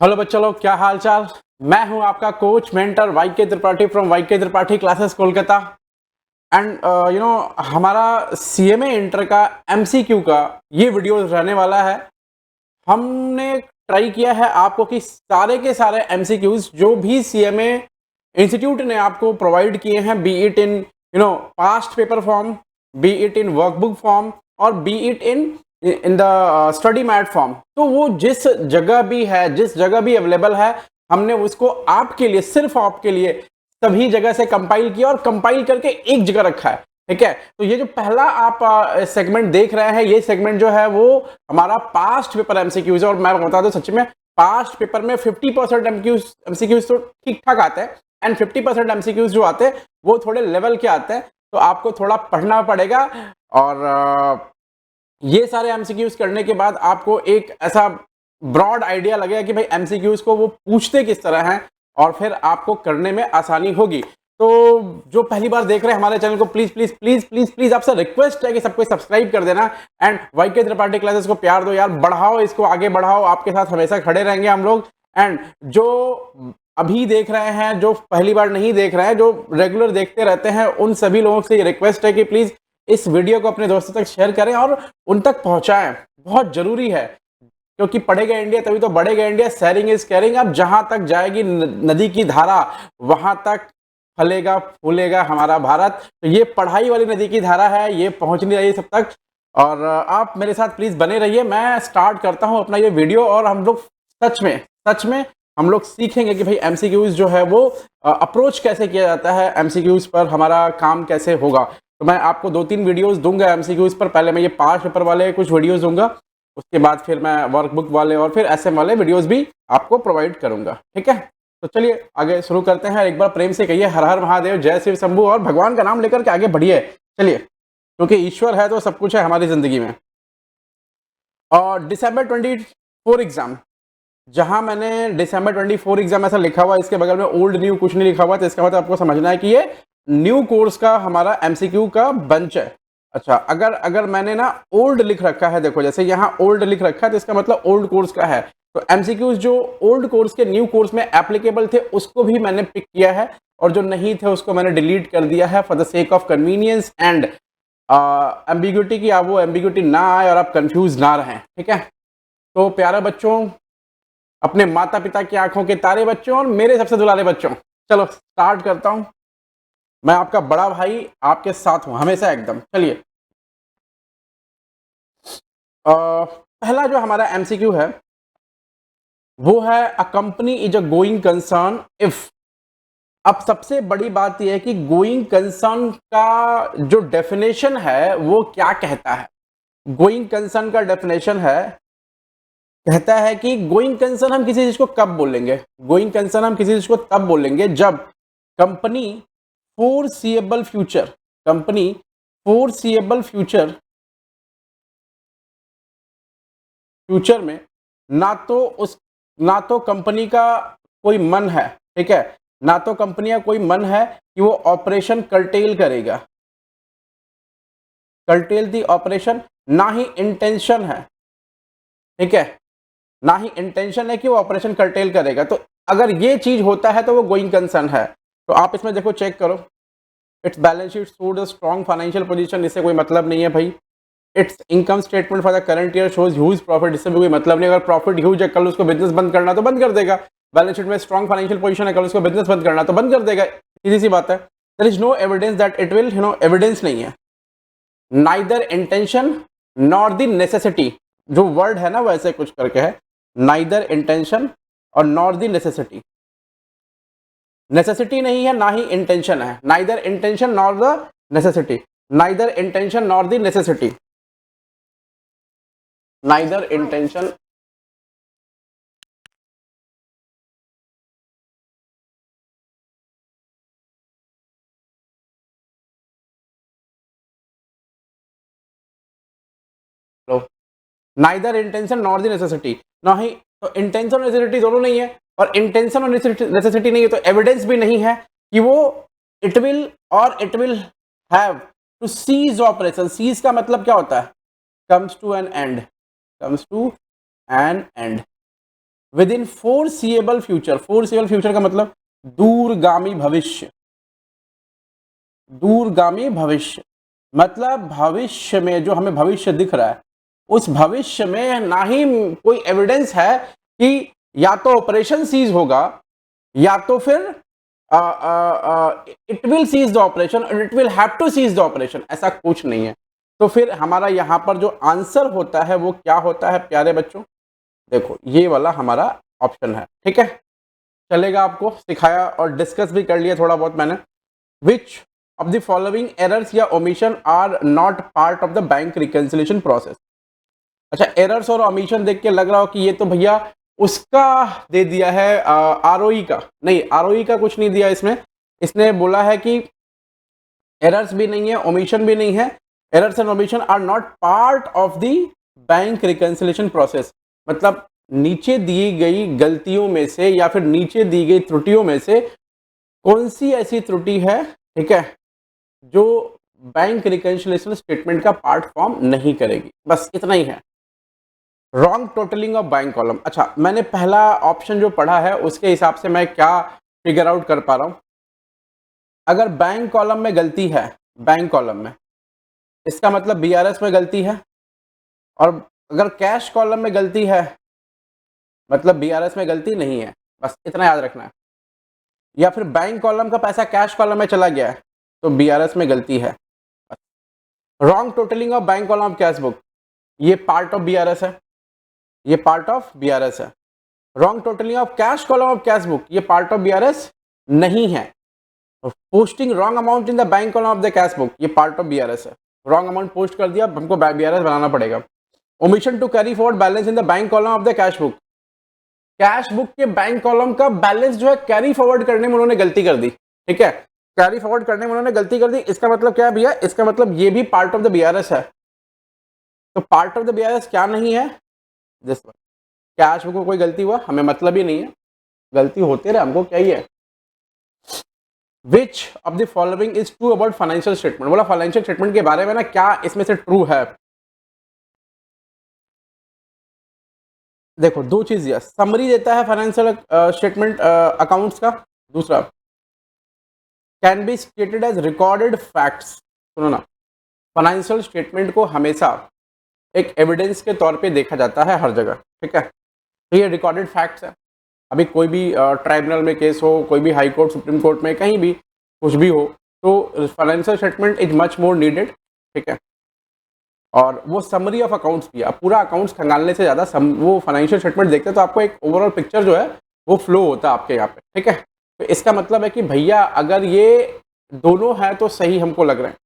Hello बच्चों लोग, क्या हाल चाल। मैं हूं आपका coach mentor YK Tripathi from YK Tripathi classes Kolkata. And हमारा सीएमए इंटर का एमसीक्यू का ये वीडियो रहने वाला है। हमने ट्राई किया है आपको कि सारे के सारे एमसीक्यूज जो भी सीएमए इंस्टीट्यूट ने आपको प्रोवाइड किए हैं, be it in past paper form, be it in workbook form और be it in in the study mat form, तो वो जिस जगह भी है, जिस जगह भी अवेलेबल है, हमने उसको आपके लिए, सिर्फ आपके लिए सभी जगह से कंपाइल किया और कंपाइल करके एक जगह रखा है। ठीक है, तो ये जो पहला आप सेगमेंट देख रहे हैं, ये सेगमेंट जो है वो हमारा पास्ट पेपर एमसीक्यूज है। और मैं बता दूं, सच में पास्ट पेपर में 50% एमसीक्यूज तो ठीक ठाक आते हैं एंड 50% एमसीक्यूज जो आते हैं वो थोड़े लेवल के आते हैं, तो आपको थोड़ा पढ़ना पड़ेगा। और ये सारे एमसीक्यूज करने के बाद आपको एक ऐसा ब्रॉड आइडिया लगेगा कि भाई एमसीक्यूज को वो पूछते किस तरह हैं और फिर आपको करने में आसानी होगी। तो जो पहली बार देख रहे हैं हमारे चैनल को, please please please please please आपसे रिक्वेस्ट है कि सबको सब्सक्राइब कर देना एंड वाईके त्रिपाठी क्लासेस को प्यार दो यार, बढ़ाओ इसको, आगे बढ़ाओ, आपके साथ हमेशा खड़े रहेंगे हम लोग। एंड जो अभी देख रहे हैं, जो पहली बार नहीं देख रहे हैं, जो रेगुलर देखते रहते हैं, उन सभी लोगों से ये रिक्वेस्ट है कि प्लीज इस वीडियो को अपने दोस्तों तक शेयर करें और उन तक पहुंचाएं। बहुत जरूरी है, क्योंकि पढ़ेगा इंडिया तभी तो बढ़ेगा इंडिया। Sharing is caring. अब जहां तक जाएगी नदी की धारा, वहां तक फलेगा फूलेगा हमारा भारत। तो ये पढ़ाई वाली नदी की धारा है, ये पहुंचनी चाहिए सब तक। और आप मेरे साथ प्लीज बने रहिए। मैं स्टार्ट करता हूं अपना ये वीडियो और हम लोग सच में हम लोग सीखेंगे कि भाई एमसीक्यूज जो है वो अप्रोच कैसे किया जाता है, एमसीक्यूज पर हमारा काम कैसे होगा। तो मैं आपको 2-3 वीडियोस दूंगा एमसीक्यूज पर। पहले मैं ये पास्ट पेपर वाले कुछ वीडियोस दूंगा, उसके बाद फिर मैं वर्कबुक वाले और फिर एसएम वाले वीडियोस भी आपको प्रोवाइड करूंगा। ठीक है, तो चलिए आगे शुरू करते हैं। एक बार प्रेम से कहिए हर हर महादेव, जय शिव शंभू, और भगवान का नाम लेकर के आगे बढ़िए। चलिए, क्योंकि ईश्वर है तो सब कुछ है हमारी जिंदगी में। और दिसंबर 24 एग्जाम, जहां मैंने दिसंबर 24 एग्जाम ऐसा लिखा हुआ, इसके बगल में ओल्ड न्यू कुछ नहीं लिखा हुआ, तो इसका मतलब आपको समझना है कि ये न्यू कोर्स का हमारा एमसीक्यू का बंच है। अच्छा, अगर अगर मैंने ना ओल्ड लिख रखा है, देखो जैसे यहाँ ओल्ड लिख रखा है, तो इसका मतलब ओल्ड कोर्स का है। तो एमसीक्यूज जो ओल्ड कोर्स के न्यू कोर्स में एप्लीकेबल थे उसको भी मैंने पिक किया है, और जो नहीं थे उसको मैंने डिलीट कर दिया है for the sake of convenience and ambiguity, की आप वो एम्बिग्यूटी ना आए और आप कंफ्यूज ना रहें। ठीक है, तो प्यारे बच्चों, अपने माता पिता की आंखों के तारे बच्चों और मेरे सबसे दुलारे बच्चों, चलो स्टार्ट करता हूं। मैं आपका बड़ा भाई आपके साथ हूं हमेशा एकदम। चलिए, पहला जो हमारा एमसीक्यू है वो है a company is a going concern if. अब सबसे बड़ी बात यह है कि गोइंग कंसर्न का जो डेफिनेशन है वो क्या कहता है। गोइंग कंसर्न का डेफिनेशन है, कहता है कि गोइंग कंसर्न हम किसी चीज को कब बोलेंगे, गोइंग कंसर्न हम किसी चीज को तब बोलेंगे जब company foreseeable future, company foreseeable future future में ना तो कंपनी का कोई मन है, ठीक है, ना तो कंपनी का कोई मन है कि वो ऑपरेशन कर्टेल करेगा, कर्टेल दी ऑपरेशन, ना ही इंटेंशन है। ठीक है, ना ही इंटेंशन है कि वो ऑपरेशन कर्टेल करेगा। तो अगर ये चीज होता है तो वो गोइंग कंसर्न है। तो आप इसमें देखो, चेक करो, it's balance sheet showed a strong financial position, इससे कोई मतलब नहीं है भाई। It's income statement for the current year shows huge profit, इससे भी कोई मतलब नहीं। अगर प्रॉफिट ह्यूज है, कल उसको बिजनेस बंद करना तो बंद कर देगा। बैलेंस शीट में स्ट्रॉन्ग फाइनेंशियल पोजीशन है, कल उसको बिजनेस बंद करना तो बंद कर देगा। सीधी सी बात है। There is no evidence that it will, evidence नहीं है। Neither intention nor the necessity, जो वर्ड है ना वैसे कुछ करके है, नाइदर इंटेंशन और नॉर द नेसेसिटी। नेसेसिटी नहीं है, ना ही इंटेंशन है। Neither intention nor the necessity, neither intention nor the necessity, neither intention. Neither intention nor the necessity, ना ही, तो इंटेंशन और नेसेसिटी दोनों नहीं है, और इंटेंशन और नेसेसिटी नहीं है तो एविडेंस भी नहीं है कि वो इट विल और it will have to cease operation. Cease का मतलब क्या होता है, comes to an end, comes to an end. Within foreseeable future. Foreseeable future का मतलब दूरगामी भविष्य। दूरगामी भविष्य मतलब भविष्य में जो हमें भविष्य दिख रहा है, उस भविष्य में ना ही कोई एविडेंस है कि या तो ऑपरेशन सीज होगा या तो फिर it will cease the operation और it will have to cease the operation, ऐसा कुछ नहीं है। तो फिर हमारा यहां पर जो आंसर होता है वो क्या होता है प्यारे बच्चों? देखो ये वाला हमारा ऑप्शन है, ठीक है, चलेगा, आपको सिखाया और डिस्कस भी कर लिया थोड़ा बहुत मैंने। Which of the following errors या omission are not part of the bank reconciliation process? अच्छा, एरर्स और ओमिशन देख के लग रहा हो कि ये तो भैया उसका दे दिया है आरओई का। नहीं, आरओई का कुछ नहीं दिया इसमें। इसने बोला है कि एरर्स भी नहीं है, ओमिशन भी नहीं है। Errors and omission are not part of the bank reconciliation process, मतलब नीचे दी गई गलतियों में से या फिर नीचे दी गई त्रुटियों में से कौन सी ऐसी त्रुटि है, ठीक है, जो बैंक रिकंसिलिएशन स्टेटमेंट का पार्ट फॉर्म नहीं करेगी। बस इतना ही है। Wrong totalling of bank column. अच्छा, मैंने पहला ऑप्शन जो पढ़ा है उसके हिसाब से मैं क्या फिगर आउट कर पा रहा हूं, अगर बैंक कॉलम में गलती है, बैंक कॉलम में, इसका मतलब बीआरएस में गलती है, और अगर कैश कॉलम में गलती है मतलब बीआरएस में गलती नहीं है। बस इतना याद रखना है। या फिर बैंक कॉलम का पैसा कैश कॉलम में चला गया है तो बीआरएस में गलती है। Wrong totalling of bank column of cash book, ये पार्ट ऑफ बीआरएस है, ये पार्ट ऑफ बीआरएस है। Wrong totalling of cash column of cash book, ये पार्ट ऑफ बीआरएस नहीं है। Posting wrong amount in the bank column of the cash book, ये part of BRS है। Wrong amount post कर दिया, हमको BRS बनाना पड़ेगा। Omission to carry forward balance in the bank column of the cash book, cash book के bank column का balance जो है कैरी फॉरवर्ड करने में उन्होंने गलती कर दी, ठीक है, कैरी फॉरवर्ड करने में उन्होंने गलती कर दी। इसका मतलब क्या है भैया? इसका मतलब ये भी पार्ट ऑफ द बीआरएस है। तो पार्ट ऑफ द बीआरएस क्या नहीं है? This one. कैश बुक में कोई गलती हुआ हमें मतलब ही नहीं है, गलती होते रहे, हमको क्या ही है। विच of the following is true about financial statement, बोला फाइनेंशियल स्टेटमेंट के बारे में ना क्या इसमें से ट्रू है। देखो दो चीज, यस समरी देता है फाइनेंशियल स्टेटमेंट अकाउंट्स का। दूसरा can be stated as recorded facts. सुनो ना, फाइनेंशियल स्टेटमेंट को हमेशा एक एविडेंस के तौर पे देखा जाता है हर जगह, ठीक है, तो ये रिकॉर्डेड फैक्ट्स है। अभी कोई भी ट्राइब्यूनल में केस हो, कोई भी हाई कोर्ट, सुप्रीम कोर्ट में कहीं भी कुछ भी हो, तो financial statement is much more needed, ठीक है। और वो समरी ऑफ अकाउंट्स भी, आप पूरा अकाउंट्स खंगालने से ज़्यादा वो फाइनेंशियल स्टेटमेंट देखते हैं तो आपको एक ओवरऑल पिक्चर जो है वो फ्लो होता है आपके यहाँ पे, ठीक है। तो इसका मतलब है कि भैया अगर ये दोनों है तो सही हमको लग रहे हैं,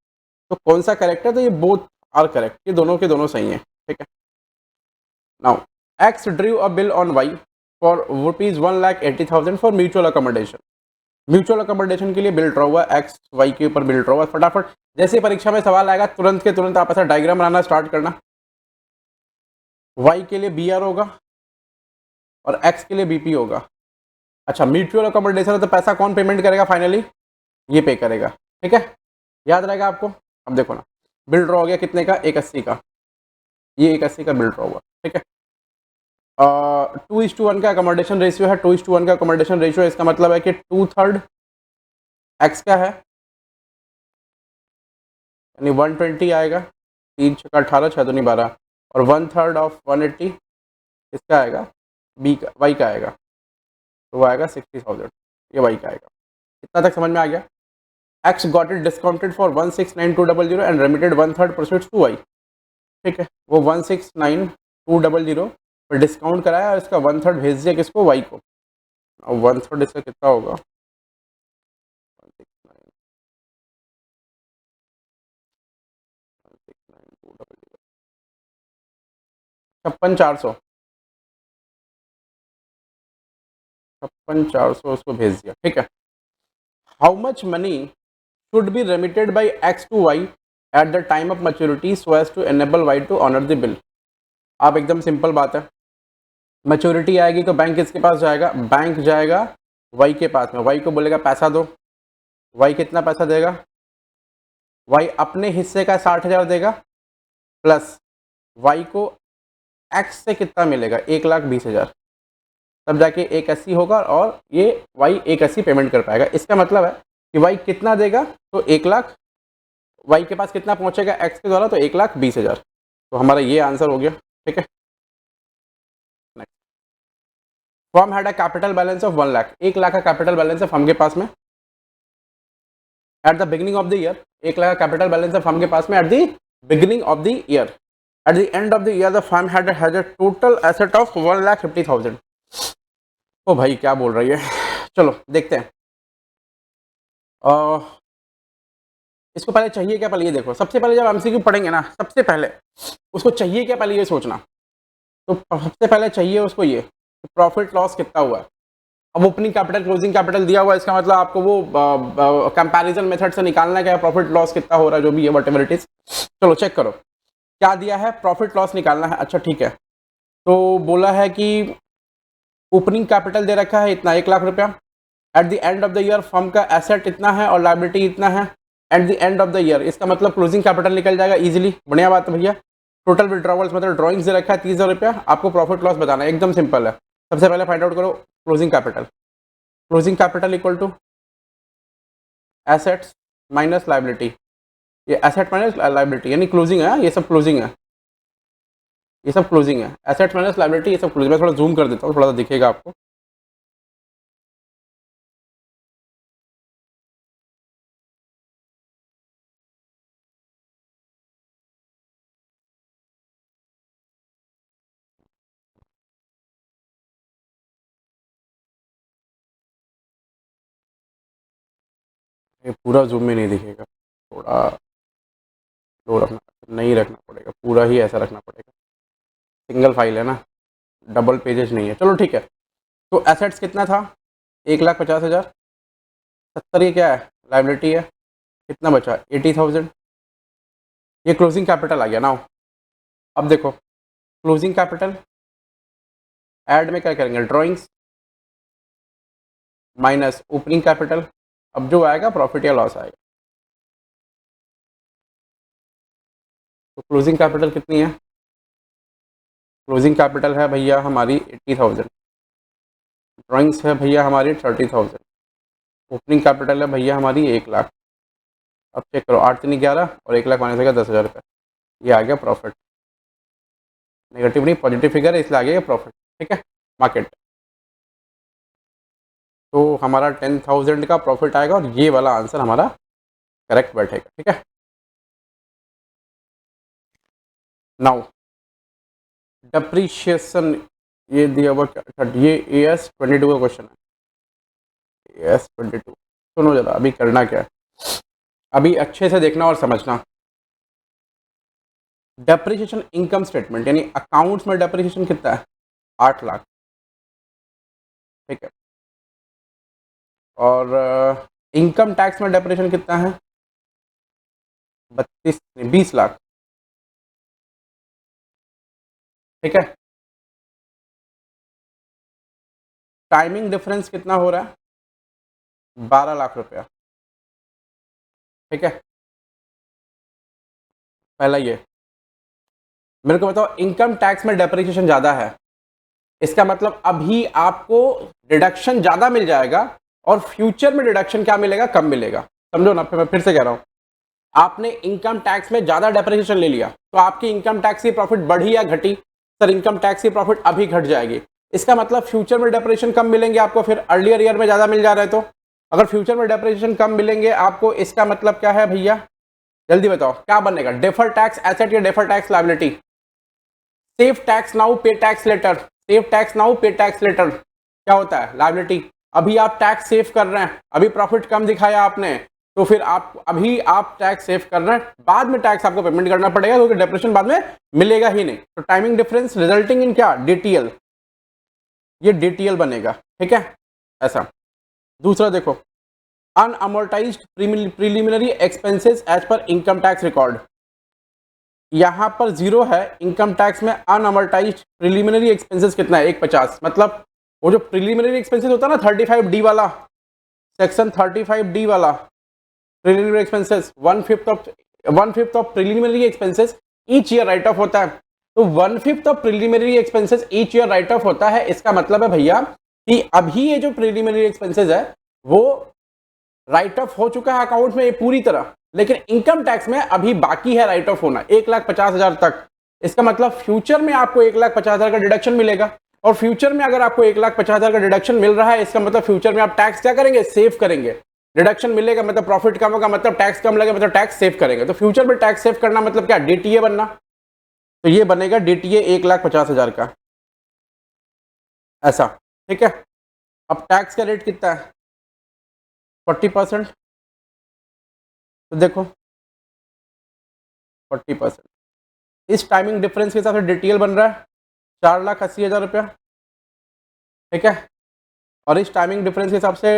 तो कौन सा करेक्ट है? तो ये बोथ आर करेक्ट, ये दोनों के दोनों सही हैं, ठीक है। Now X drew a bill on Y for ₹1,80,000 for mutual accommodation. Mutual accommodation के लिए बिल ड्रॉ हुआ, एक्स वाई के ऊपर बिल ड्रॉ हुआ। फटाफट जैसे परीक्षा में सवाल आएगा तुरंत के तुरंत आप ऐसा डायग्राम बनाना स्टार्ट करना। वाई के लिए बी आर होगा और एक्स के लिए बीपी होगा। अच्छा, म्यूचुअल अकोमोडेशन है तो पैसा कौन पेमेंट करेगा? फाइनली ये पे करेगा, ठीक है, याद रहेगा आपको। अब देखो ना, बिल ड्रॉ हो गया कितने का? 180 का, ये 180 का बिल ड्रॉ हुआ, ठीक है। 2:1 का अकोमोडेशन रेशियो है, 2:1 का अकोमोडेशन रेशियो, इसका मतलब है कि 2/3 एक्स का है, यानी 120 आएगा, 3 छक्का 18, 6 दूनी 12, और 1/3 ऑफ 180 इसका आएगा, बी का, वाई का आएगा, तो वो आएगा 60,000, ये वाई का आएगा। इतना तक समझ में आ गया? X got it discounted for 169,200 and remitted 1/3 proceeds to Y, ठीक है, वो 169,200 पर डिस्काउंट कराया और इसका 1/3 भेज दिया किसको? वाई को। और 1/3 इसका कितना होगा? 56,400, 56,400 उसको भेज दिया, ठीक है। How much money should be remitted by X to Y at the time of maturity so as to enable Y to honour the bill? आप एकदम सिंपल बात है, मैच्योरिटी आएगी तो बैंक किसके पास जाएगा? बैंक जाएगा वाई के पास में, वाई को बोलेगा पैसा दो, वाई कितना पैसा देगा? वाई अपने हिस्से का 60,000 देगा, प्लस वाई को एक्स से कितना मिलेगा? 1,20,000, तब जाके 180 होगा और ये y 180 पेमेंट कर पाएगा। इसका मतलब है कि y कितना देगा, तो 1 लाख, y के पास कितना पहुंचेगा x के द्वारा, तो 1,20,000। तो हमारा ये आंसर हो गया। ठीक है, next, firm had a capital balance of 1 lakh, 1 lakh का कैपिटल बैलेंस है फर्म के पास में at the beginning of the year. 1 lakh का कैपिटल बैलेंस है फर्म के पास में at the beginning of the year. At the end of the year the firm had a total asset of 1,50,000। ओ भाई क्या बोल रही है, चलो देखते हैं। इसको पहले चाहिए क्या, पहले ये देखो। सबसे पहले जब एमसीक्यू पढ़ेंगे ना, सबसे पहले उसको चाहिए क्या, पहले ये सोचना। तो सबसे पहले चाहिए उसको ये प्रॉफिट लॉस कितना हुआ है। अब ओपनिंग कैपिटल क्लोजिंग कैपिटल दिया हुआ है, इसका मतलब आपको वो कंपैरिजन मेथड से निकालना है क्या प्रॉफिट लॉस कितना हो रहा है, जो भी है व्हाटएवर इट इज। चलो चेक करो क्या दिया है, प्रॉफिट लॉस निकालना है। अच्छा ठीक है, तो बोला है कि ओपनिंग कैपिटल दे रखा है इतना 1 लाख रुपया। At the end of the year firm का एसेट इतना है और लायबिलिटी इतना है at the end of the year. इसका मतलब क्लोजिंग कैपिटल निकल जाएगा इजीली, बढ़िया बात है भैया। टोटल विड्रॉवल्स मतलब ड्रॉइंग्स दे रखा है 30,000 रुपया, आपको प्रॉफिट लॉस बताना है, एकदम सिंपल है। सबसे पहले फाइंड आउट करो closing capital. Closing capital equal to assets minus liability. ये एसेट माइनस लायबिलिटी यानी क्लोजिंग है, ये सब क्लोजिंग है, ये सब क्लोजिंग है। एसेट्स माइनस लायबिलिटी ये सब क्लोजिंग। मैं थोड़ा जूम कर देता हूँ, थोड़ा सा दिखेगा आपको। ये पूरा जूम में नहीं दिखेगा, थोड़ा लो रखना, नहीं रखना पड़ेगा, पूरा ही ऐसा रखना पड़ेगा। सिंगल फाइल है ना, डबल पेजेस नहीं है। चलो ठीक है, तो एसेट्स कितना था 1,50,000। 70 ये क्या है लायबिलिटी है, कितना बचा 80,000। ये क्लोजिंग कैपिटल आ गया ना। अब देखो क्लोजिंग कैपिटल ऐड में क्या करेंगे, ड्रॉइंग्स माइनस ओपनिंग कैपिटल। अब जो आएगा प्रॉफिट या लॉस आएगा। तो क्लोजिंग कैपिटल कितनी है, क्लोजिंग कैपिटल है भैया हमारी 80,000। ड्रॉइंग्स है भैया हमारी 30,000। ओपनिंग कैपिटल है भैया हमारी 1 लाख। अब चेक करो 8 3 11 और 1 लाख माइनस 10,000 रुपये, ये आ गया प्रॉफिट। नेगेटिव नहीं पॉजिटिव फिगर है, इसलिए आ गया प्रॉफिट। ठीक है, मार्केट। तो हमारा 10,000 का प्रॉफिट आएगा और ये वाला आंसर हमारा करेक्ट बैठेगा। ठीक है, नाउ डेप्रीशिएशन ये दिया हुआ ये AS22 का क्वेश्चन है। AS22 सुनो जरा, अभी करना क्या है, अभी अच्छे से देखना और समझना। डेप्रीशिएशन इनकम स्टेटमेंट यानी अकाउंट्स में डेप्रीशिएशन कितना है 8 लाख। ठीक है, और इनकम टैक्स में डेप्रीशिएशन कितना है 20 लाख। ठीक है, टाइमिंग डिफरेंस कितना हो रहा है 12 लाख रुपया। ठीक है, पहला ये मेरे को बताओ, इनकम टैक्स में डेप्रिसिएशन ज़्यादा है, इसका मतलब अभी आपको डिडक्शन ज़्यादा मिल जाएगा और फ्यूचर में डिडक्शन क्या मिलेगा, कम मिलेगा। समझो ना, मैं फिर से कह रहा हूँ, आपने इनकम टैक्स में ज़्यादा डेप्रिसिएशन ले लिया तो आपकी इनकम टैक्स की प्रॉफिट बढ़ी या घटी, सर इनकम टैक्स की प्रॉफिट अभी घट जाएगी। इसका मतलब फ्यूचर में डेप्रिसिएशन कम मिलेंगे आपको, फिर अर्लियर ईयर में ज़्यादा मिल जा रहा है। तो अगर फ्यूचर में डेप्रिसिएशन कम मिलेंगे आपको, इसका मतलब क्या है भैया, जल्दी बताओ क्या बनेगा, डेफर टैक्स एसेट या defer tax liability. Save tax now pay tax later, save tax now pay tax later क्या होता है, लायबिलिटी। अभी आप टैक्स सेव कर रहे हैं, अभी प्रॉफिट कम दिखाया आपने, तो फिर आप अभी आप टैक्स सेव कर रहे हैं, बाद में टैक्स आपको पेमेंट करना पड़ेगा क्योंकि डेप्रेशन बाद में मिलेगा ही नहीं। तो टाइमिंग डिफरेंस रिजल्टिंग इन क्या, DTL, ये DTL बनेगा। ठीक है, ऐसा। दूसरा देखो, unamortized preliminary expenses as per income tax record, यहां पर 0 है। इनकम टैक्स में अनअमोर्टाइज्ड प्रीलिमिनरी एक्सपेंसेस कितना है 150, मतलब वो जो प्रीलिमिनरी एक्सपेंसेस होता है ना 35D वाला, सेक्शन 35D वाला preliminary expenses, 1/5 of preliminary expenses each year right of होता है। तो 1/5 of preliminary expenses each year right of होता है, इसका मतलब है भैया कि अभी ये जो प्रिलिमिनरी एक्सपेंसेस है वो राइट ऑफ हो चुका है अकाउंट में पूरी तरह, लेकिन इनकम टैक्स में अभी बाकी है राइट ऑफ होना 1,50,000 तक। इसका मतलब फ्यूचर में आपको 1,50,000 का डिडक्शन मिलेगा, और फ्यूचर में अगर आपको 1,50,000 का डिडक्शन मिल रहा है, इसका मतलब फ्यूचर में आप टैक्स क्या करेंगे, सेव करेंगे। डिडक्शन मिलेगा मतलब प्रॉफिट कम होगा, मतलब टैक्स कम लगेगा, मतलब टैक्स सेव करेंगे। तो फ्यूचर में टैक्स सेव करना मतलब क्या, डीटीए बनना। तो ये बनेगा डीटीए 1,50,000 का, ऐसा, ठीक है। अब टैक्स का रेट कितना है, 40%। तो देखो 40%, इस टाइमिंग डिफरेंस के हिसाब से डिटेल बन रहा है 4,80,000 रुपया, ठीक है। और इस टाइमिंग डिफरेंस के हिसाब से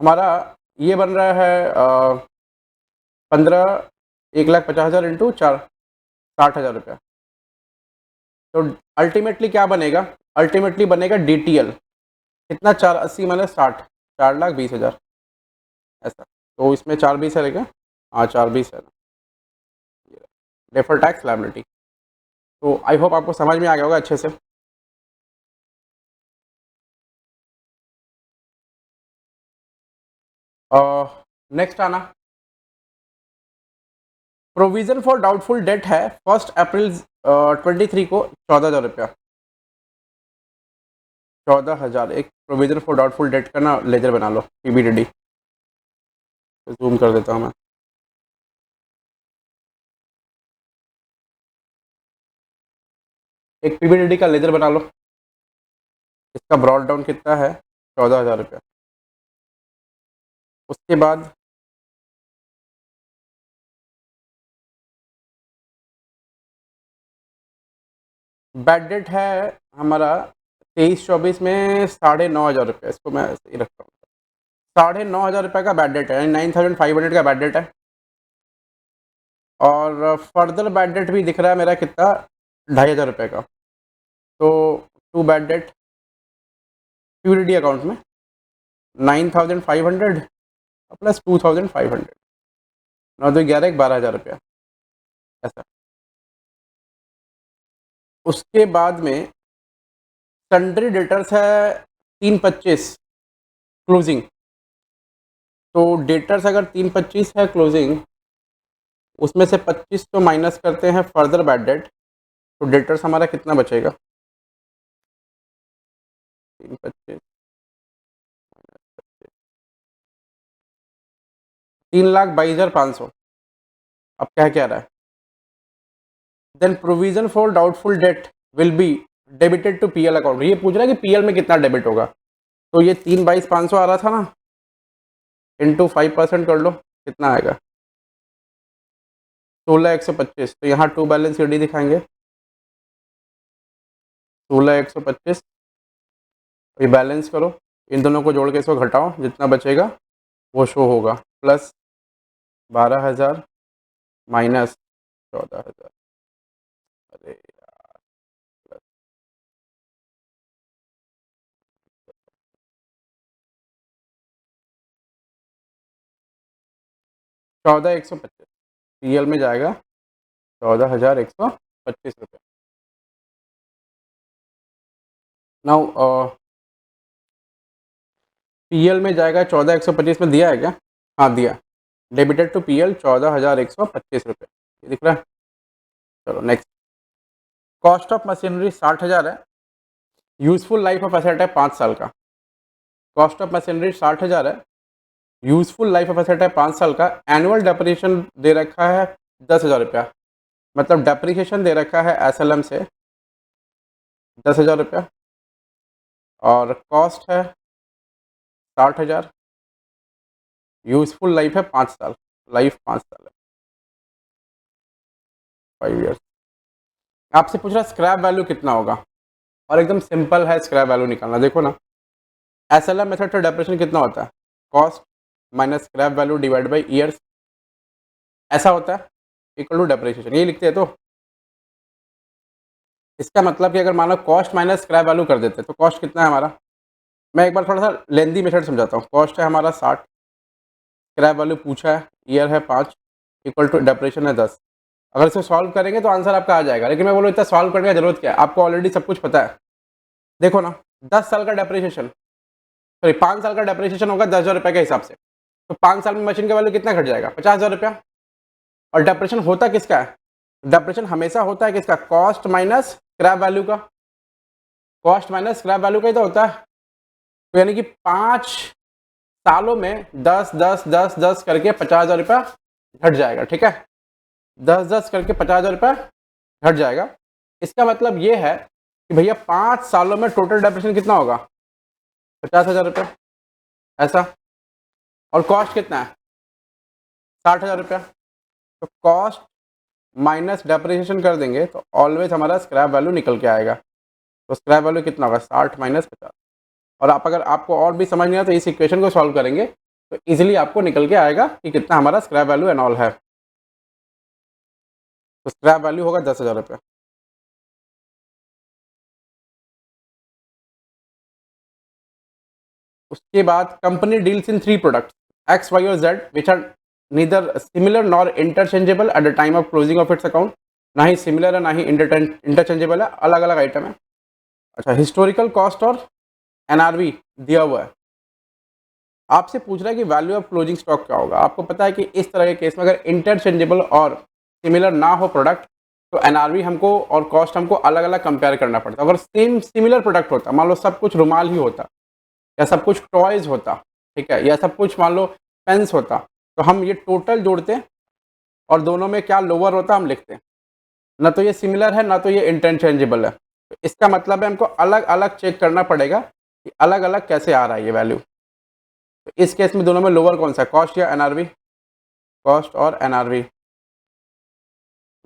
हमारा ये बन रहा है 1,50,000 इंटू 4, 60,000 रुपया। तो अल्टीमेटली क्या बनेगा, अल्टीमेटली बनेगा डीटीएल कितना, 480 माइनस 60, 4,20,000, ऐसा। तो इसमें 4,20 है, लेगा, हाँ 4,20 है, डेफर टैक्स लायबिलिटी। तो आई होप आपको समझ में आ गया होगा अच्छे से। नेक्स्ट आना, प्रोविजन फॉर डाउटफुल डेट है 1 अप्रैल 23 को 14,000 रुपया, 14,000। एक प्रोविजन फॉर डाउटफुल डेट का ना लेजर बना लो, पीबीडीडी, जूम कर देता हूँ मैं। एक पीबीडीडी का लेजर बना लो, इसका ब्रॉड डाउन कितना है, 14,000 रुपया। उसके बाद बैड डेट है हमारा 23-24 में 9,500 रुपया, इसको मैं ऐसे ही रखता हूँ, 9,500 रुपये का बैड डेट है, 9,500 का बैड डेट है। और फर्दर बैड डेट भी दिख रहा है मेरा कितना, 2,500 रुपये का। तो टू बैड डेट पीबीडीडी अकाउंट में 9,500 प्लस 2,500, 9 2 11 12,000 रुपया, ऐसा। उसके बाद में सन्ड्री डेटर्स है 3/25 क्लोजिंग। तो डेटर्स अगर 3/25 है क्लोजिंग, उसमें से 25 तो माइनस करते हैं फर्दर बैड डेट, तो डेटर्स हमारा कितना बचेगा, 3/25 3,22,500। अब क्या रहा है, then provision for doubtful debt will be debited to PL account. ये पूछ रहा है कि पीएल में कितना डेबिट होगा, तो ये 3,22,500 आ रहा था ना, इंटू 5% कर लो, कितना आएगा, 16,125। तो यहाँ टू बैलेंस डी दिखाएंगे, 16,125, ये बैलेंस करो, इन दोनों को जोड़ के इसको घटाओ, जितना बचेगा वो शो होगा, प्लस 12,000 माइनस 14,000, अरे यार, प्लस 14,125, पीएल में जाएगा 14,125 रुपये। नाउ पीएल में जाएगा 14,125 में, दिया है क्या, हाँ दिया, डेबिटेड टू पीएल 14,125 रुपये, ये दिख रहा है। चलो नेक्स्ट, कॉस्ट ऑफ मशीनरी 60,000 है, यूजफुल लाइफ ऑफ एसेट है 5 साल का। कॉस्ट ऑफ मशीनरी 60,000 है, यूजफुल लाइफ ऑफ एसेट है 5 साल का, एनुअल डेप्रिसिएशन दे रखा है 10,000 रुपया, मतलब डेप्रिसिएशन दे रखा है एसएलएम से 10,000 रुपया, और कॉस्ट है 60,000, यूजफुल लाइफ है 5 साल, लाइफ 5 साल है, 5 ईयर्स। आपसे पूछ रहा स्क्रैप वैल्यू कितना होगा, और एकदम सिंपल है स्क्रैप वैल्यू निकालना। देखो ना, एसएलएम मेथड से डेप्रिसिएशन कितना होता है, cost minus scrap value divide by years, ऐसा होता है, इक्वल टू डेप्रिसिएशन, ये लिखते हैं। तो इसका मतलब कि अगर मान low cost minus scrap value कर देते तो कॉस्ट कितना है हमारा, मैं एक बार थोड़ा सा लेंदी मेथड समझाता हूँ। कॉस्ट है हमारा 60, स्क्रैप वैल्यू पूछा है, ईयर है 5, इक्वल टू डेप्रिसिएशन है 10। अगर इसे सॉल्व करेंगे तो आंसर आपका आ जाएगा, लेकिन मैं बोलूँ इतना सॉल्व करने की जरूरत क्या है, आपको ऑलरेडी सब कुछ पता है। देखो ना, 10 साल का डेप्रिसिएशन, सॉरी 5 साल का डेप्रिसिएशन होगा 10,000 रुपये के हिसाब से, तो 5 साल में मशीन का वैल्यू कितना घट जाएगा? 50,000 रुपया। और डेप्रिसिएशन होता किसका है? डेप्रिसिएशन हमेशा होता है किसका? कॉस्ट माइनस स्क्रैप वैल्यू का। कॉस्ट माइनस स्क्रैप वैल्यू का ही तो होता है। तो यानी कि 5 सालों में 10 10 10 10 करके 50,000 रुपया घट जाएगा। ठीक है, 10 10 करके 50,000 रुपया घट जाएगा। इसका मतलब ये है कि भैया 5 सालों में टोटल डेप्रिसिएशन कितना होगा? 50,000 रुपया, ऐसा। और कॉस्ट कितना है? 60,000 रुपया। तो कॉस्ट माइनस डेप्रिसिएशन कर देंगे तो ऑलवेज हमारा स्क्रैप वैल्यू निकल के आएगा। तो स्क्रैप वैल्यू कितना होगा? 60 माइनस 50। और आप अगर आपको और भी समझ नहीं आया तो इस इक्वेशन को सॉल्व करेंगे तो इजीली आपको निकल के आएगा कि कितना हमारा स्क्रैप वैल्यू एंड ऑल है। तो स्क्रैप वैल्यू होगा 10,000 रुपये। उसके बाद company deals in 3 products X Y और Z which are neither similar nor interchangeable at the time of closing of its account. ना ही सिमिलर है ना ही इंटरचेंजेबल है, अलग अलग आइटम है। अच्छा, हिस्टोरिकल कॉस्ट और एनआरवी दिया हुआ है। आपसे पूछ रहा है कि वैल्यू ऑफ क्लोजिंग स्टॉक क्या होगा। आपको पता है कि इस तरह के केस में अगर इंटरचेंजेबल और सिमिलर ना हो प्रोडक्ट तो एनआरवी हमको और कॉस्ट हमको अलग अलग कंपेयर करना पड़ता है। अगर सेम सिमिलर प्रोडक्ट होता, मान लो सब कुछ रुमाल ही होता या सब कुछ टॉयज होता, ठीक है, या सब कुछ मान लो पेन्स होता, तो हम ये टोटल जोड़ते और दोनों में क्या लोअर होता हम लिखते। ना तो ये सिमिलर है ना तो ये इंटरचेंजेबल है। तो इसका मतलब है हमको अलग अलग चेक करना पड़ेगा कि अलग अलग कैसे आ रहा है ये वैल्यू। तो इस केस में दोनों में लोअर कौन सा है? कॉस्ट या एनआरवी? कॉस्ट और NRV,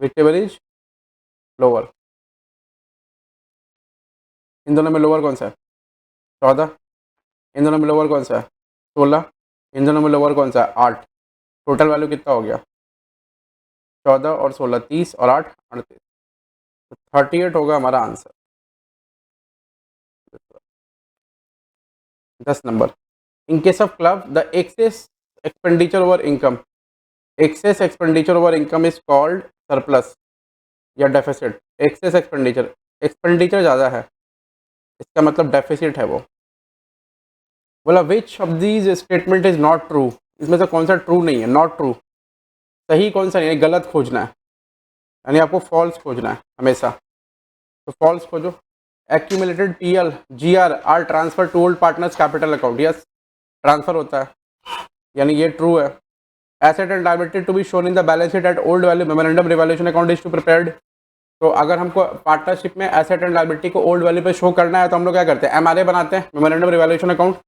whichever is lower. इन दोनों में लोअर कौन सा है? 14। इन दोनों में लोअर कौन सा है? 16। इन दोनों में लोअर कौन सा है? 8। टोटल वैल्यू कितना हो गया? 14 और 16, 30 और 8 38। तो 38 होगा हमारा आंसर। 10 नंबर। In case of club the excess expenditure over income, excess expenditure over income is called surplus या डेफिसिट। एक्सेस एक्सपेंडिचर, एक्सपेंडिचर ज़्यादा है इसका मतलब डेफिसिट है वो। बोला which of these statement is not true. इसमें से कौन सा ट्रू नहीं है? नॉट ट्रू, सही कौन सा नहीं है, गलत खोजना है, यानी आपको फॉल्स खोजना है हमेशा। तो फॉल्स खोजो। Accumulated PL GR are transfer to old partners capital account, yes transfer होता है, यानी ये ट्रू है। Asset and liability to be shown in the balance sheet at old value, memorandum revaluation account is to prepared. तो अगर हमको partnership में asset and liability को ओल्ड वैल्यू पे शो करना है तो हम लोग क्या करते हैं? एमआरए बनाते हैं, मेमोरेंडम रिवैल्यूएशन अकाउंट।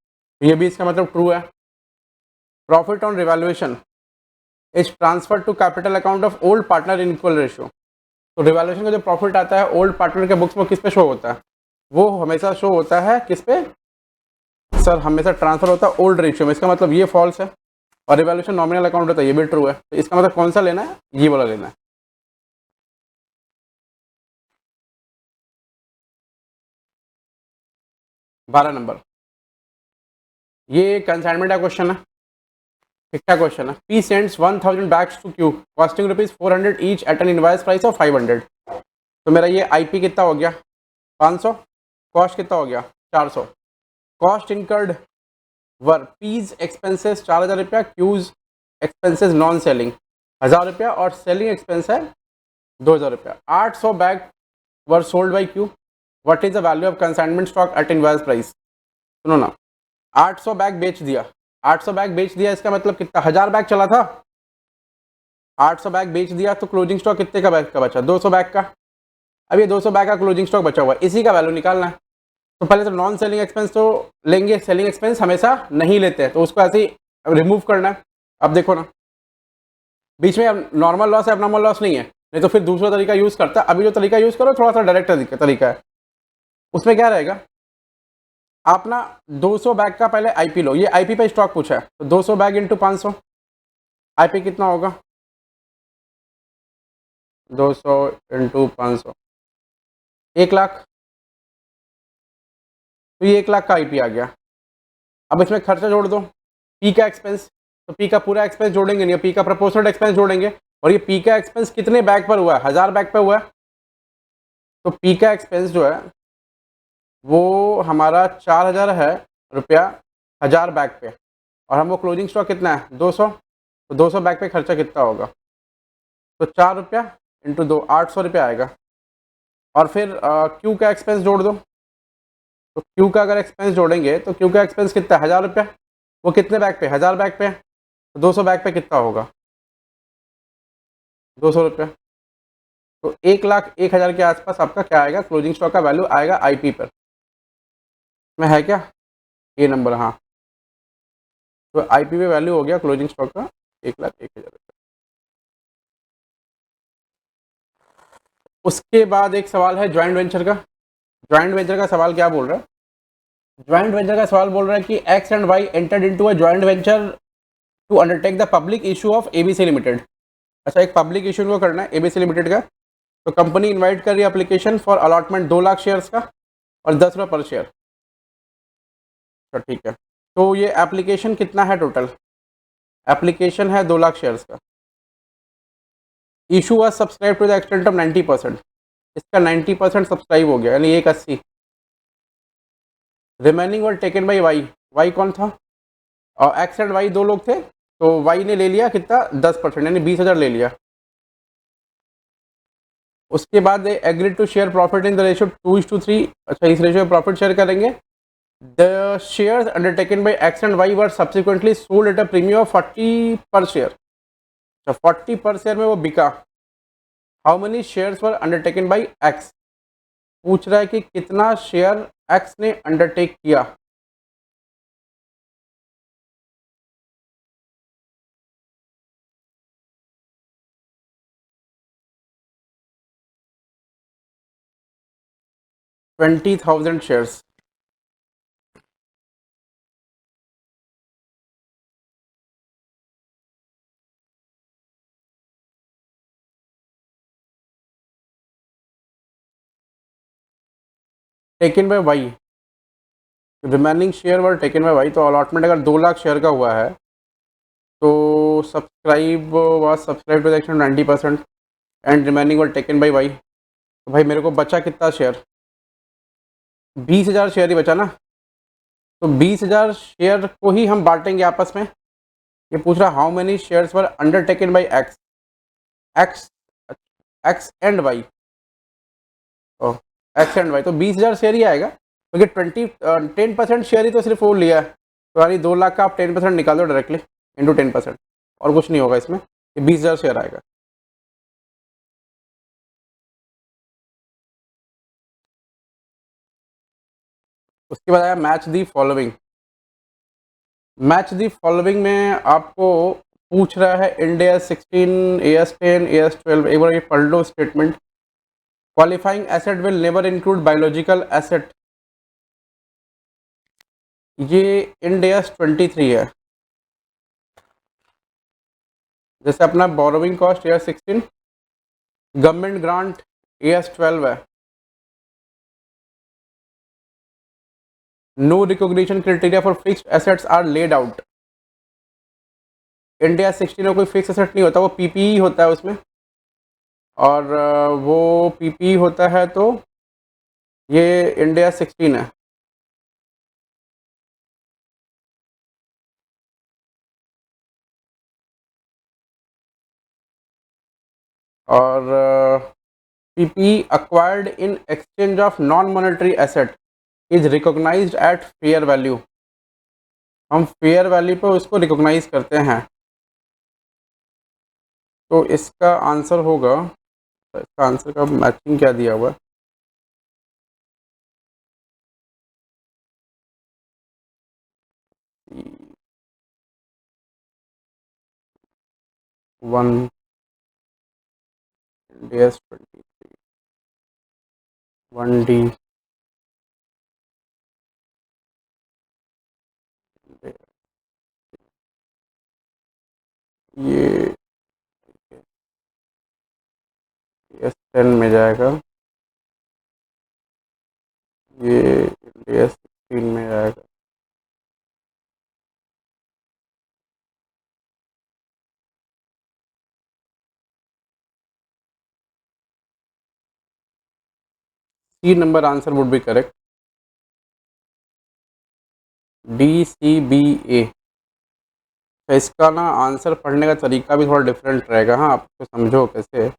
ये भी इसका मतलब ट्रू है। Profit on revaluation is transfer to capital account of old partner in equal ratio. तो रिवैल्यूएशन का जो प्रॉफिट आता है ओल्ड पार्टनर के बुक्स में किस पे शो होता है? वो हमेशा शो होता है किस पे सर? हमेशा ट्रांसफर होता है ओल्ड रेशियो में। इसका मतलब ये फॉल्स है। और रिवैल्यूएशन नॉमिनल अकाउंट होता है, ये भी ट्रू है। तो इसका मतलब कौन सा लेना है? ये वाला लेना है। बारह नंबर, ये कंसाइनमेंट का क्वेश्चन है, ठीक ठाक क्वेश्चन है। P sends 1000 bags to Q costing ₹400 each at an invoice price of 500। तो मेरा ये आईपी कितना हो गया? 500। कॉस्ट कितना हो गया? 400। कॉस्ट इनकर्ड वर पीज एक्सपेंसेस 4000 रुपया, क्यूज एक्सपेंसेस नॉन सेलिंग 1000 रुपया और सेलिंग एक्सपेंस है 2000 रुपया। 800 bag were sold by Q, what is the value of consignment stock at invoice price. सुनो ना, 800 बैग बेच दिया, 800 बैग बेच दिया, इसका मतलब कितना? 1000 बैग चला था, 800 बैग बेच दिया, तो क्लोजिंग स्टॉक कितने का बैग का बचा? 200 बैग का। अब ये 200 बैग का क्लोजिंग स्टॉक बचा हुआ है, इसी का वैल्यू निकालना है। तो पहले तो नॉन सेलिंग एक्सपेंस तो लेंगे, सेलिंग एक्सपेंस हमेशा नहीं लेते हैं, तो उसको ऐसे ही रिमूव करना है। अब देखो ना, बीच में अब नॉर्मल लॉस है, अब नॉर्मल लॉस नहीं है, नहीं तो फिर दूसरा तरीका यूज़ करता है। अभी जो तरीका यूज़ करो थोड़ा सा डायरेक्ट तरीका है, उसमें क्या रहेगा? आप ना 200 बैग का पहले आईपी लो, ये आईपी पे स्टॉक पूछा है, तो 200 बैग इंटू 500, आईपी कितना होगा? 200 इंटू 500, 1 लाख। तो ये 1 लाख का आईपी आ गया। अब इसमें खर्चा जोड़ दो, पी का एक्सपेंस, तो पी का पूरा एक्सपेंस जोड़ेंगे नहीं, पी का प्रोपोर्शनल एक्सपेंस जोड़ेंगे। और ये पी का एक्सपेंस कितने बैग पर हुआ है? 1000 बैग पर हुआ है। तो पी का एक्सपेंस जो है वो हमारा 4,000 है रुपया 1,000 बैग पे, और हमको क्लोजिंग स्टॉक कितना है 200, तो 200 बैग पे खर्चा कितना होगा, तो 4 रुपया इंटू 2 800 रुपया आएगा। और फिर क्यू का एक्सपेंस जोड़ दो, तो क्यू का अगर एक्सपेंस जोड़ेंगे तो क्यू का एक्सपेंस कितना है 1,000 रुपया, वो कितने बैग पे 1,000 बैग पे, तो 200 बैग पे कितना होगा 200 रुपया। तो 1,01,000 के आसपास आपका क्या आएगा, क्लोजिंग स्टॉक का वैल्यू आएगा आईपी पर, में है क्या ये नंबर, हाँ। तो आईपी पे वैल्यू हो गया क्लोजिंग स्टॉक का 1,01,000। उसके बाद एक सवाल है ज्वाइंट वेंचर का। ज्वाइंट वेंचर का सवाल क्या बोल रहा है, ज्वाइंट वेंचर का सवाल बोल रहा है कि X and Y entered into a joint venture to undertake the public issue of ABC limited. अच्छा, एक पब्लिक इशू को करना है एबीसी लिमिटेड का। तो कंपनी इनवाइट कर रही है application for allotment 2 lakh shares का और 10 रुपये पर शेयर। तो ठीक है, तो ये एप्लीकेशन कितना है टोटल, एप्लीकेशन है 2 लाख शेयर्स का। Issue was subscribe to the extent of 90%, इसका 90% सब्सक्राइब हो गया, यानी 180। Remaining were taken by Y, Y कौन था, और एक्स एंड वाई दो लोग थे, तो वाई ने ले लिया कितना 10%, यानी 20,000 ले लिया। उसके बाद agree to share profit in the ratio 2:3। अच्छा, इस रेशियो में प्रॉफिट शेयर करेंगे। The shares undertaken by X and Y were subsequently sold at a premium of 40 per share. अच्छा, 40 पर शेयर में वो बिका। How many shares were undertaken by x, पूछ रहा है कि कितना शेयर एक्स ने अंडरटेक किया। $20,000 shares. Taken by Y, remaining share were taken by Y. तो अलॉटमेंट अगर 2 लाख शेयर का हुआ है, तो subscribe was subscribe to the extent 90% and remaining were taken by Y. तो भाई मेरे को बचा कितना शेयर, 20,000 शेयर ही बचा ना। तो 20,000 शेयर को ही हम बांटेंगे आपस में। ये पूछ रहा how many shares were undertaken by X, X X and Y, X and Y, तो 20,000 शेयर ही आएगा, क्योंकि 10% शेयर ही तो सिर्फ वो लिया है। तो यानी 2 लाख का आप 10% निकाल दो डायरेक्टली इंटू 10%, और कुछ नहीं होगा इसमें, ये 20,000 शेयर आएगा। उसके बाद आया match the following. Match the following में आपको पूछ रहा है इंडिया 16, AS10, AS12, एक बार ये पढ़ लो statement. Qualifying asset will never include biological asset, ये इंडिया 23 है। जैसे अपना borrowing cost AS16, government grant AS12 है। No recognition criteria for fixed assets are laid out, India 16 में कोई फिक्स एसेट नहीं होता, वो पीपीई होता है उसमें, और वो पीपीई होता है, तो ये इंडिया 16 है। और PPE acquired in exchange of non monetary asset is recognized at fair value, हम फेयर वैल्यू पे उसको रिकॉग्नाइज करते हैं। तो इसका आंसर होगा, इसका आंसर का मैचिंग क्या दिया हुआ है, वन DS23 1D, ये DS10 में जाएगा, ये DS16 में जाएगा। C number answer would be correct. DCBA। तो इसका ना आंसर पढ़ने का तरीका भी थोड़ा डिफरेंट रहेगा। हाँ, आप इसको समझो कैसे।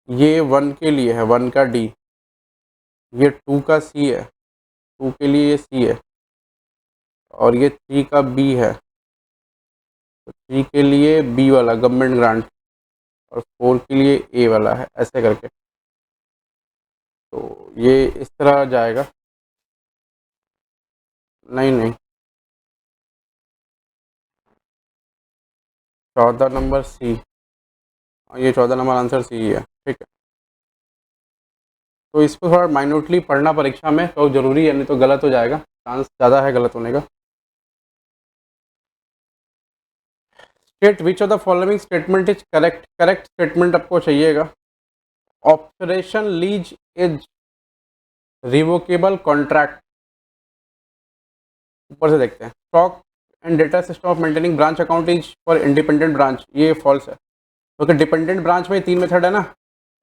ये 1 के लिए है, 1 का D, ये 2 का C है, 2 के लिए ये C है, और ये 3 का B है, तो 3 के लिए B वाला गवर्नमेंट ग्रांट, और 4 के लिए A वाला है, ऐसे करके। तो ये इस तरह जाएगा। नहीं नहीं, 14 नंबर C, ये 14 नंबर आंसर C ही है, ठीक है। तो इसको थोड़ा माइन्यूटली पढ़ना परीक्षा में तो ज़रूरी है, नहीं तो गलत हो जाएगा, चांस ज़्यादा है गलत होने का। State which of the following statement is correct. Correct statement आपको चाहिएगा। Operation lease is revocable contract. ऊपर से देखते हैं। Stock and data system of maintaining branch account is for independent branch, ये फॉल्स है, क्योंकि डिपेंडेंट ब्रांच में 3 मेथड है ना।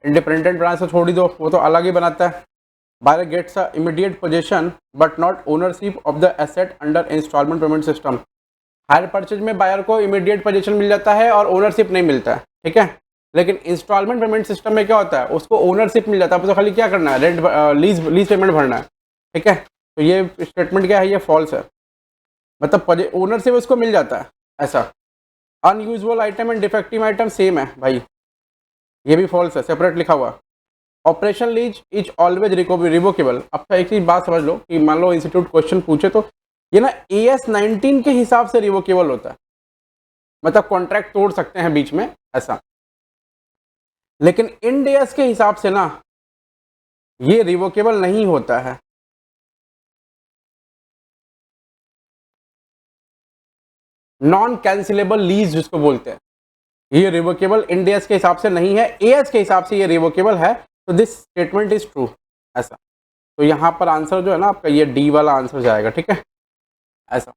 इंडिपेंडेंट ब्रांच से छोड़ ही दो, वो तो अलग ही बनाता है। Buyer gets a immediate position but not ownership of the asset under instalment payment system. Hire purchase में बायर को इमीडिएट पोजीशन मिल जाता है और ओनरशिप नहीं मिलता है, ठीक है। लेकिन इंस्टॉलमेंट पेमेंट सिस्टम में क्या होता है, उसको ओनरशिप मिल जाता है, तो खाली क्या करना है, रेंट लीज पेमेंट भरना है, ठीक है। तो ये स्टेटमेंट क्या है, ये फॉल्स है, मतलब ओनरशिप उसको मिल जाता है ऐसा। Unusual item and defective item same है भाई, ये भी फॉल्स है, सेपरेट लिखा हुआ। Operation lease is always revocable. अब एक चीज बात समझ लो कि मान लो इंस्टीट्यूट क्वेश्चन पूछे तो ये ना AS 19 के हिसाब से रिवोकेबल होता है, मतलब कॉन्ट्रैक्ट तोड़ सकते हैं बीच में ऐसा। लेकिन इंड AS के हिसाब से ना ये रिवोकेबल नहीं होता है। नॉन कैंसिलेबल लीज जिसको बोलते हैं, ये रिवोकेबल इंड AS के हिसाब से नहीं है, AS के हिसाब से ये रिवोकेबल है। तो दिस स्टेटमेंट इज ट्रू ऐसा। तो यहाँ पर आंसर जो है ना आपका, ये D वाला आंसर जाएगा, ठीक है ऐसा।